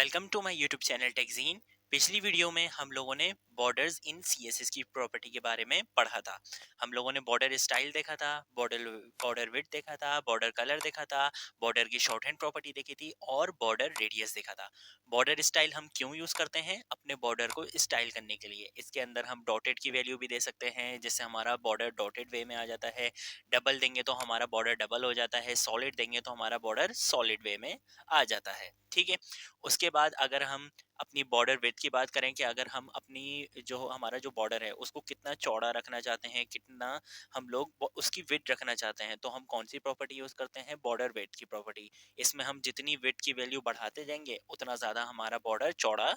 Welcome to my YouTube channel Techgene. पिछली video में हम लोगों ने बॉर्डर्स इन सीएसएस की प्रॉपर्टी के बारे में पढ़ा था। हम लोगों ने बॉर्डर स्टाइल देखा था, बॉर्डर बॉर्डर विड्थ देखा था, बॉर्डर कलर देखा था, बॉर्डर की शॉर्ट हैंड प्रॉपर्टी देखी थी और बॉर्डर रेडियस देखा था। बॉर्डर स्टाइल हम क्यों यूज करते हैं? अपने बॉर्डर को स्टाइल करने के लिए। इसके अंदर हम डॉटेड की वैल्यू भी दे सकते हैं, जिससे हमारा बॉर्डर डॉटेड वे में आ जाता है। डबल देंगे तो हमारा बॉर्डर डबल हो जाता है, सॉलिड देंगे तो हमारा बॉर्डर सॉलिड वे में आ जाता है। ठीक है। उसके बाद अगर हम अपनी बॉर्डर विड्थ की बात करें कि अगर हम अपनी जो हमारा जो बॉर्डर है उसको कितना चौड़ा रखना चाहते हैं, कितना हम लोग उसकी विड्थ रखना चाहते हैं, तो हम कौन सी प्रॉपर्टी यूज करते हैं? बॉर्डर विड्थ की प्रॉपर्टी। इसमें हम जितनी विड्थ की वैल्यू बढ़ाते जाएंगे उतना ज्यादा हमारा बॉर्डर चौड़ा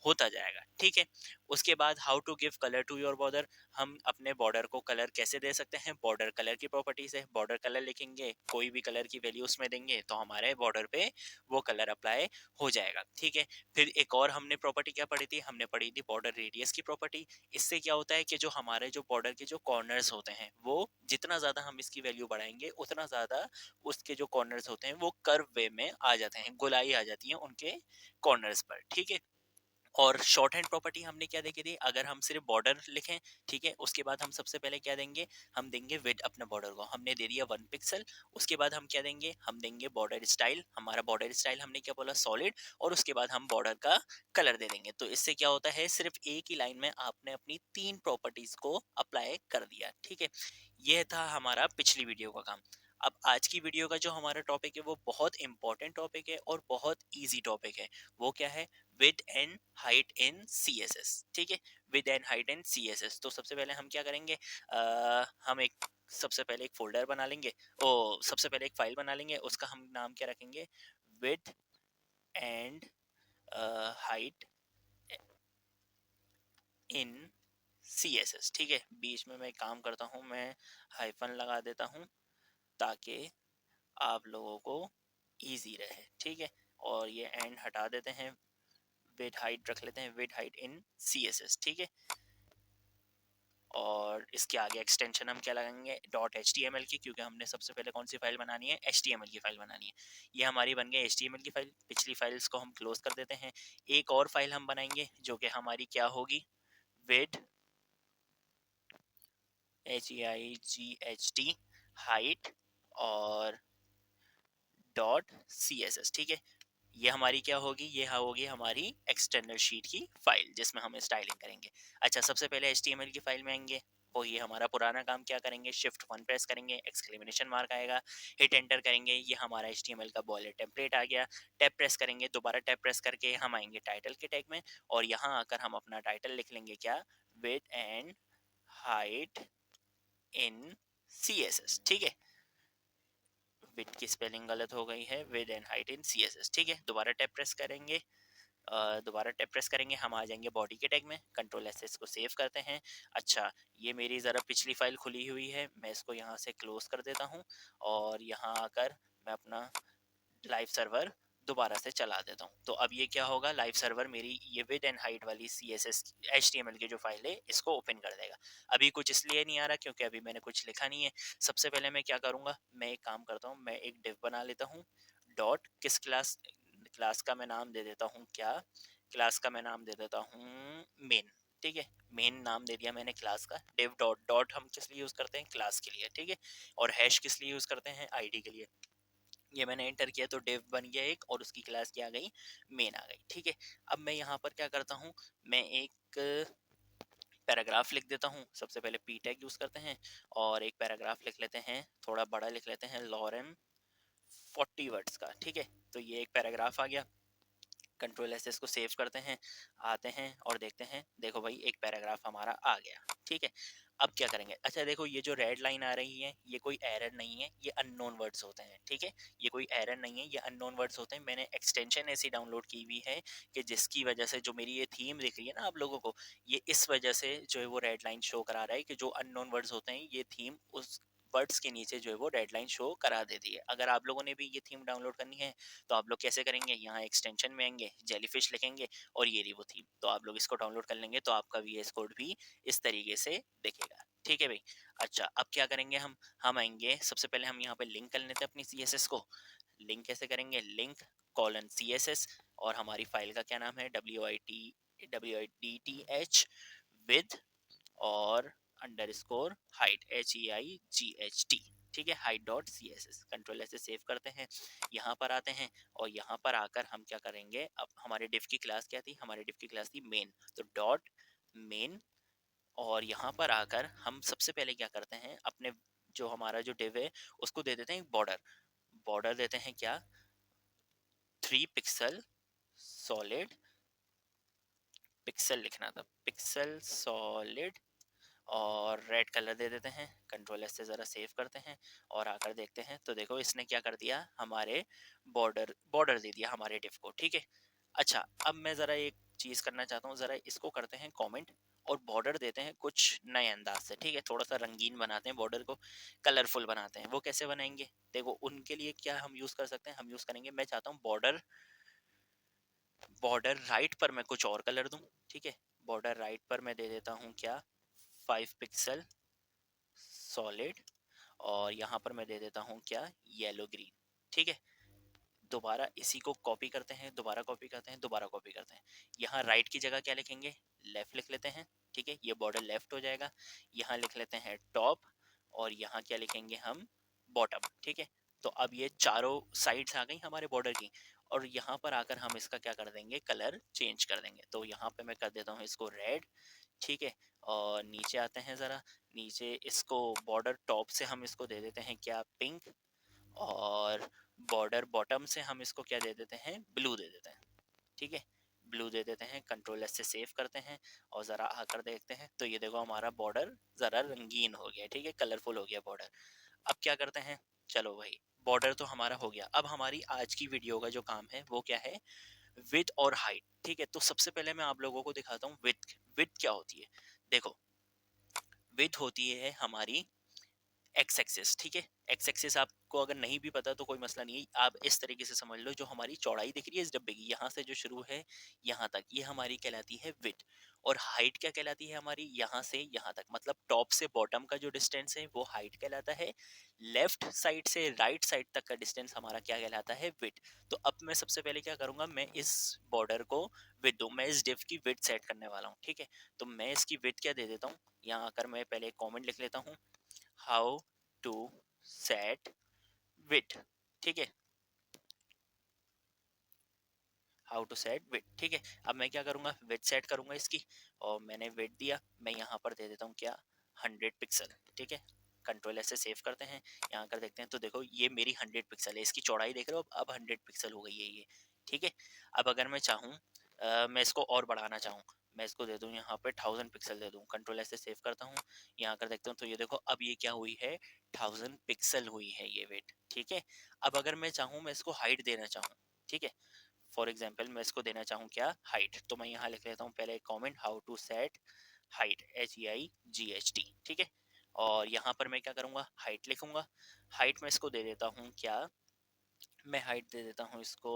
होता जाएगा। ठीक है। उसके बाद how to give colour to your border. हम अपने बॉर्डर को कलर कैसे दे सकते हैं? बॉर्डर कलर की प्रॉपर्टी से। बॉर्डर कलर लिखेंगे, कोई भी कलर की वैल्यू उसमें देंगे तो हमारे बॉर्डर पे वो कलर अप्लाई हो जाएगा। ठीक है। फिर एक और हमने प्रॉपर्टी क्या पढ़ी थी? हमने पढ़ी थी बॉर्डर रेडियस की प्रॉपर्टी। इससे क्या होता है कि जो हमारे जो बॉर्डर के जो कॉर्नर्स होते हैं, वो जितना ज्यादा हम इसकी वैल्यू बढ़ाएंगे उतना ज्यादा उसके जो कॉर्नर्स होते हैं वो कर्व वे में आ जाते हैं, गोलाई आ जाती है उनके कॉर्नर्स पर। ठीक है। और शॉर्ट हैंड प्रॉपर्टी हमने क्या देखी थी? अगर हम सिर्फ बॉर्डर लिखें, ठीक है, उसके बाद हम सबसे पहले क्या देंगे? हम देंगे विड्थ अपने बॉर्डर को, हमने दे दिया 1 पिक्सल। उसके बाद हम क्या देंगे? हम देंगे बॉर्डर स्टाइल। हमारा बॉर्डर स्टाइल हमने क्या बोला? सॉलिड। और उसके बाद हम बॉर्डर का कलर दे देंगे। तो इससे क्या होता है? सिर्फ एक ही लाइन में आपने अपनी 3 प्रॉपर्टीज को अप्लाई कर दिया। ठीक है। यह था हमारा पिछली वीडियो का काम। अब आज की वीडियो का जो हमारा टॉपिक है वो बहुत इंपॉर्टेंट टॉपिक है और बहुत इजी टॉपिक है। वो क्या है? With and height in CSS. ठीक है। With and height in CSS. तो सबसे पहले हम क्या करेंगे? हम एक सबसे पहले एक फोल्डर बना लेंगे। ओ सबसे पहले एक फाइल बना लेंगे, उसका हम नाम क्या रखेंगे? With and height in CSS. ठीक है। बीच में मैं एक काम करता हूँ, मैं हाइफन लगा देता हूँ ताकि आप लोगों को इजी रहे। ठीक है। और ये एंड हटा देते हैं, विद हाइट रख लेते हैं, विद हाइट इन सीएसएस। ठीक है। और इसके आगे एक्सटेंशन हम क्या लगाएंगे? डॉट एच की, क्योंकि हमने सबसे पहले कौन सी फाइल बनानी है? एच की फाइल बनानी है। ये हमारी बन गई एच की फाइल। पिछली फाइल्स को हम क्लोज कर देते हैं। एक और फाइल हम बनाएंगे जो कि हमारी क्या होगी? विद HEIGHT हाइट और डॉट CSS। ठीक है। ये हमारी क्या होगी? ये होगी हमारी एक्सटर्नल शीट की फाइल जिसमें हम स्टाइलिंग करेंगे। अच्छा, सबसे पहले HTML की फाइल में आएंगे। वो ये हमारा पुराना काम क्या करेंगे? Shift 1 प्रेस करेंगे, एक्सक्लेमेशन मार्क आएगा, हिट एंटर करेंगे, ये हमारा HTML का बॉयलर टेम्पलेट आ गया। टैब प्रेस करेंगे, दोबारा टैब प्रेस करके हम आएंगे टाइटल के टैग में, और यहाँ आकर हम अपना टाइटल लिख लेंगे क्या? Width and height in CSS। ठीक है। विद की स्पेलिंग गलत हो गई है, with and height in CSS। ठीक है। दोबारा टैब प्रेस करेंगे, दोबारा टैप प्रेस करेंगे, हम आ जाएंगे बॉडी के टैग में, कंट्रोल एस को सेव करते हैं। अच्छा, ये मेरी ज़रा पिछली फाइल खुली हुई है, मैं इसको यहाँ से क्लोज कर देता हूँ और यहाँ आकर मैं अपना लाइव सर्वर दोबारा से चला देता हूँ। तो अब ये क्या होगा? लाइव सर्वर मेरी ये विद एंड हाइट वाली CSS HTML की जो फाइल है इसको ओपन कर देगा। अभी कुछ इसलिए नहीं आ रहा क्योंकि अभी मैंने कुछ लिखा नहीं है। सबसे पहले मैं क्या करूँगा? मैं एक काम करता हूँ, मैं एक डिव बना लेता हूँ। डॉट किस क्लास? क्लास का मैं नाम दे देता हूँ क्या? क्लास का मैं नाम दे देता हूँ मेन। ठीक है। मेन नाम दे दिया मैंने क्लास का। डिव डॉट, डॉट हम किस लिए यूज करते हैं? क्लास के लिए। ठीक है। और हैश किस लिए यूज करते हैं? आईडी के लिए। ये मैंने एंटर किया तो डिव बन गया एक, और उसकी क्लास क्या आ गई? मेन आ गई। ठीक है। अब मैं यहाँ पर क्या करता हूँ? मैं एक पैराग्राफ लिख देता हूँ। सबसे पहले पी टैग यूज करते हैं और एक पैराग्राफ लिख लेते हैं, थोड़ा बड़ा लिख लेते हैं, लॉरेम 40 वर्ड्स का। ठीक है। तो ये एक पैराग्राफ आ गया। कंट्रोल एस इसको सेव करते हैं, आते हैं और देखते हैं, देखो भाई एक पैराग्राफ हमारा आ गया। ठीक है। अब क्या करेंगे? अच्छा देखो, ये जो रेड लाइन आ रही है ये कोई एरर नहीं है, ये अननोन वर्ड्स होते हैं। ठीक है। ये कोई एरर नहीं है, ये अननोन वर्ड्स होते हैं। मैंने एक्सटेंशन ऐसी डाउनलोड की हुई है कि जिसकी वजह से जो मेरी ये थीम दिख रही है ना आप लोगों को, ये इस वजह से जो है वो रेड लाइन शो करा रहा है कि जो अननोन वर्ड्स होते हैं ये थीम उस वर्ड्स के नीचे जो है वो रेड लाइन शो करा देती है। अगर आप लोगों ने भी ये थीम डाउनलोड करनी है तो आप लोग कैसे करेंगे? यहाँ एक्सटेंशन में आएंगे, जेलीफिश लिखेंगे और ये रही वो थीम, तो आप लोग इसको डाउनलोड कर लेंगे तो आपका VS कोड भी इस तरीके से दिखेगा। ठीक है भाई। अच्छा, अब क्या करेंगे? हम आएंगे, सबसे पहले हम यहाँ पे लिंक कर लेते हैं अपनी CSS को। लिंक कैसे करेंगे? लिंक कॉलन CSS, और हमारी फाइल का क्या नाम है, WIDTH विद और अंडरस्कोर हाइट HEIGHT, ठीक है, हाइट डॉट CSS। कंट्रोल ऐसे सेव करते हैं, यहाँ पर आते हैं और यहाँ पर आकर हम क्या करेंगे, अब हमारे डिफ की क्लास क्या थी, हमारे डिफ की क्लास थी मेन, तो डॉट मेन, और यहाँ पर आकर हम सबसे पहले क्या करते हैं, अपने जो हमारा जो डिव है उसको दे देते हैं एक बॉर्डर, बॉर्डर देते हैं क्या, 3 पिक्सल सॉलिड, पिक्सल लिखना था, पिक्सल सॉलिड, और रेड कलर दे देते हैं। कंट्रोल एस से ज़रा सेव करते हैं और आकर देखते हैं, तो देखो इसने क्या कर दिया, हमारे बॉर्डर बॉर्डर दे दिया हमारे डिफ को, ठीक है। अच्छा, अब मैं ज़रा एक चीज़ करना चाहता हूँ, ज़रा इसको करते हैं कमेंट और बॉर्डर देते हैं कुछ नए अंदाज से, ठीक है, थोड़ा सा रंगीन बनाते हैं बॉर्डर को, कलरफुल बनाते हैं। वो कैसे बनाएंगे, देखो उनके लिए क्या हम यूज़ कर सकते हैं, हम यूज़ करेंगे, मैं चाहता हूँ बॉर्डर, बॉर्डर राइट पर मैं कुछ और कलर दूं, ठीक है, बॉर्डर राइट पर मैं दे देता हूँ क्या, 5 पिक्सल सॉलिड, और यहाँ पर मैं दे देता हूँ क्या, येलो ग्रीन, ठीक है। दोबारा इसी को कॉपी करते हैं, दोबारा कॉपी करते हैं, दोबारा कॉपी करते हैं, यहाँ राइट की जगह क्या लिखेंगे, लेफ्ट लिख लेते हैं, ठीक है, ये बॉर्डर लेफ्ट हो जाएगा। यहाँ लिख लेते हैं टॉप, और यहाँ क्या लिखेंगे हम, बॉटम, ठीक है। तो अब ये चारों साइड्स आ गई हमारे बॉर्डर की, और यहाँ पर आकर हम इसका क्या कर देंगे, कलर चेंज कर देंगे। तो यहाँ पे मैं कर देता हूँ इसको रेड, ठीक है, और नीचे आते हैं ज़रा, नीचे इसको बॉर्डर टॉप से हम इसको दे देते हैं क्या, पिंक, और बॉर्डर बॉटम से हम इसको क्या दे देते हैं, ब्लू दे देते हैं, ठीक है, ब्लू दे देते हैं। कंट्रोल एस से सेव करते हैं और ज़रा आकर देखते हैं, तो ये देखो हमारा बॉर्डर ज़रा रंगीन हो गया, ठीक है, कलरफुल हो गया बॉर्डर। अब क्या करते हैं, चलो भाई बॉर्डर तो हमारा हो गया, अब हमारी आज की वीडियो का जो काम है वो क्या है, विड्थ और हाइट, ठीक है। तो सबसे पहले मैं आप लोगों को दिखाता हूँ विड्थ, विड्थ क्या होती है। देखो, विड्थ होती है हमारी एक्स एक्सिस, ठीक है। एक्स एक्सिस आपको अगर नहीं भी पता तो कोई मसला नहीं है, आप इस तरीके से समझ लो, जो हमारी चौड़ाई दिख रही है इस डब्बे की, यहाँ से जो शुरू है यहाँ तक, ये हमारी कहलाती है विड्थ। और हाइट क्या कहलाती है हमारी, यहाँ से यहाँ तक, मतलब टॉप से बॉटम का जो डिस्टेंस है वो हाइट कहलाता है, लेफ्ट साइड से राइट साइड तक का डिस्टेंस हमारा क्या कहलाता है, विड्थ। तो अब मैं सबसे पहले क्या करूंगा, मैं इस बॉर्डर को विड्थ दूं, मैं इस डिव की विड्थ सेट करने वाला हूँ, ठीक है। तो मैं इसकी विड्थ क्या दे देता हूँ, यहाँ आकर मैं पहले एक कॉमेंट लिख लेता हूँ, हाउ टू सेट विथ, ठीक है, हाउ टू सेट विथ, ठीक है। अब मैं क्या करूंगा, विथ सेट करूंगा इसकी, और मैंने विथ दिया, मैं यहाँ पर दे देता हूँ क्या, 100 पिक्सल, ठीक है। कंट्रोल ऐसे सेव करते हैं, यहाँ कर देखते हैं, तो देखो ये मेरी 100 पिक्सल है, इसकी चौड़ाई देख रहे हो, अब 100 पिक्सल हो गई है ये, ठीक है। अब अगर मैं चाहूँ, मैं इसको और बढ़ाना चाहूँ, मैं इसको दे दूँ यहाँ पे 1000 पिक्सल दे दूँ, कंट्रोल ऐसे सेव करता हूँ, यहाँ कर देखता हूँ, तो ये देखो अब ये क्या हुई है, 1000 पिक्सल हुई है ये वेट, ठीक है। अब अगर मैं चाहूँ, मैं इसको हाइट देना चाहूँ, ठीक है, फॉर एग्जाम्पल मैं इसको देना चाहूँ क्या, हाइट, तो मैं यहाँ लिख लेता हूँ पहले comment, how to set height, HEIGHT, ठीक है। और यहाँ पर मैं क्या करूँगा, हाइट लिखूंगा, हाइट में इसको दे देता हूँ क्या, मैं हाइट दे देता हूँ इसको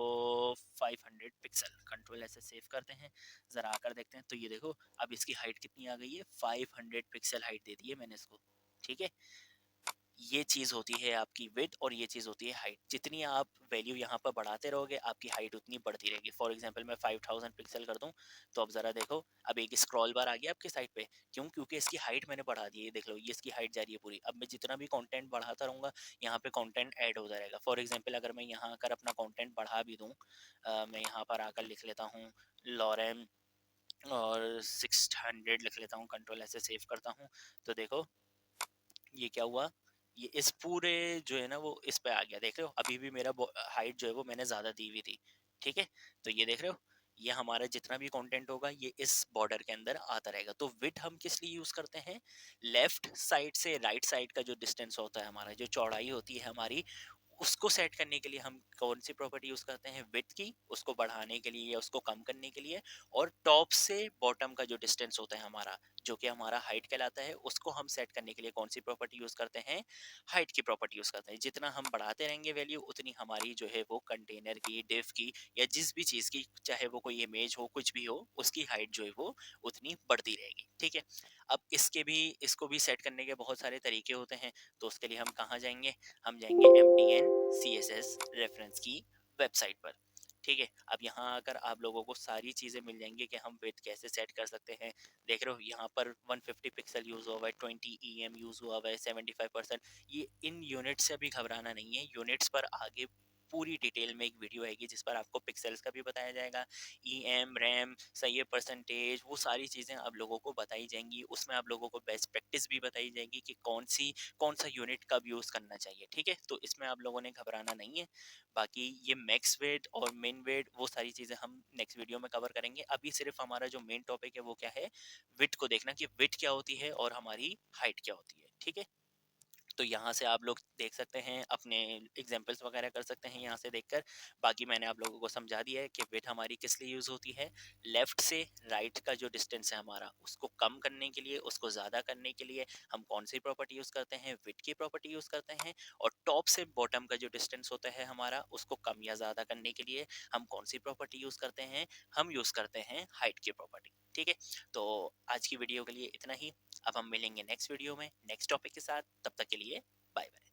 500 पिक्सल, कंट्रोल ऐसे सेव करते हैं, ज़रा आकर देखते हैं, तो ये देखो अब इसकी हाइट कितनी आ गई है, 500 पिक्सल हाइट दे दी है मैंने इसको, ठीक है। ये चीज़ होती है आपकी विड्थ, और ये चीज़ होती है हाइट। जितनी आप वैल्यू यहाँ पर बढ़ाते रहोगे आपकी हाइट उतनी बढ़ती रहेगी। फॉर एग्जांपल मैं 5000 पिक्सल कर दूं, तो अब ज़रा देखो, अब एक स्क्रॉल बार आ गया आपके साइड पे, क्यों, क्योंकि इसकी हाइट मैंने बढ़ा दी है, देख लो ये इसकी हाइट जा रही है पूरी। अब मैं जितना भी कंटेंट बढ़ाता रहूँगा, यहाँ पे कंटेंट ऐड होता रहेगा। फॉर एग्जाम्पल अगर मैं यहाँ आकर अपना कंटेंट बढ़ा भी दूँ, मैं यहाँ पर आकर लिख लेता हूँ लॉरेम, और 600 लिख लेता हूँ, कंट्रोल ऐसे सेव करता हूँ, तो देखो ये क्या हुआ, ये इस पूरे जो है ना वो इस पे आ गया, देख रहे हो, अभी भी मेरा हाइट जो है वो मैंने ज्यादा दी हुई थी, ठीक है। तो ये देख रहे हो, ये हमारा जितना भी कंटेंट होगा ये इस बॉर्डर के अंदर आता रहेगा। तो विड्थ हम किस लिए यूज करते हैं, लेफ्ट साइड से राइट साइड का जो डिस्टेंस होता है हमारा, जो चौड़ाई होती है हमारी, उसको सेट करने के लिए हम कौन सी प्रॉपर्टी यूज करते हैं, विड्थ की, उसको बढ़ाने के लिए या उसको कम करने के लिए। और टॉप से बॉटम का जो डिस्टेंस होता है हमारा, जो कि हमारा हाइट कहलाता है, उसको हम सेट करने के लिए कौन सी प्रॉपर्टी यूज करते हैं, हाइट की प्रॉपर्टी यूज करते हैं। जितना हम बढ़ाते रहेंगे वैल्यू, उतनी हमारी जो है वो कंटेनर की, डिव की, या जिस भी चीज की, चाहे वो कोई इमेज हो कुछ भी हो, उसकी हाइट जो है वो उतनी बढ़ती रहेगी, ठीक है। अब इसको भी सेट करने के बहुत सारे तरीके होते हैं। तो उसके लिए हम कहाँ जाएंगे, हम जाएंगे MDN CSS रेफरेंस की वेबसाइट पर। ठीक है, अब यहाँ आकर आप लोगों को सारी चीज़ें मिल जाएँगी कि हम विड्थ कैसे सेट कर सकते हैं। देख रहे हो यहाँ पर 150 पिक्सल यूज़ हुआ हुआ है, 20 ईएम यूज़ हुआ हुआ है, 75%। ये इन यूनिट्स से अभी घबराना नहीं है, यूनिट्स पर आगे पूरी डिटेल में एक वीडियो आएगी जिस पर आपको पिक्सेल्स का भी बताया जाएगा, ईएम, रैम, सही है, परसेंटेज, वो सारी चीज़ें आप लोगों को बताई जाएँगी। उसमें आप लोगों को बेस्ट प्रैक्टिस भी बताई जाएगी कि कौन-सा यूनिट कब यूज़ करना चाहिए, ठीक है? तो इसमें आप लोगों ने घबराना नहीं है। बाकी ये मैक्स वेट और मिन वेट वो सारी चीज़ें हम नेक्स्ट वीडियो में कवर करेंगे। अभी सिर्फ हमारा जो मेन टॉपिक है वो क्या है, विड्थ को देखना कि विड्थ क्या होती है और हमारी हाइट क्या होती है, ठीक है? तो यहाँ से आप लोग देख सकते हैं, अपने एग्जाम्पल्स वगैरह कर सकते हैं यहाँ से देखकर। बाकी मैंने आप लोगों को समझा दिया है कि विड्थ हमारी किस लिए यूज़ होती है। लेफ्ट से राइट का जो डिस्टेंस है हमारा, उसको कम करने के लिए, उसको ज़्यादा करने के लिए हम कौन सी प्रॉपर्टी यूज़ करते हैं, विड्थ की प्रॉपर्टी यूज़ करते हैं। और टॉप से बॉटम का जो डिस्टेंस होता है हमारा, उसको कम या ज़्यादा करने के लिए हम कौन सी प्रॉपर्टी यूज़ करते हैं, हम यूज़ करते हैं हाइट की प्रॉपर्टी, ठीक है? तो आज की वीडियो के लिए इतना ही। अब हम मिलेंगे नेक्स्ट वीडियो में नेक्स्ट टॉपिक के साथ। तब तक के लिए बाय बाय।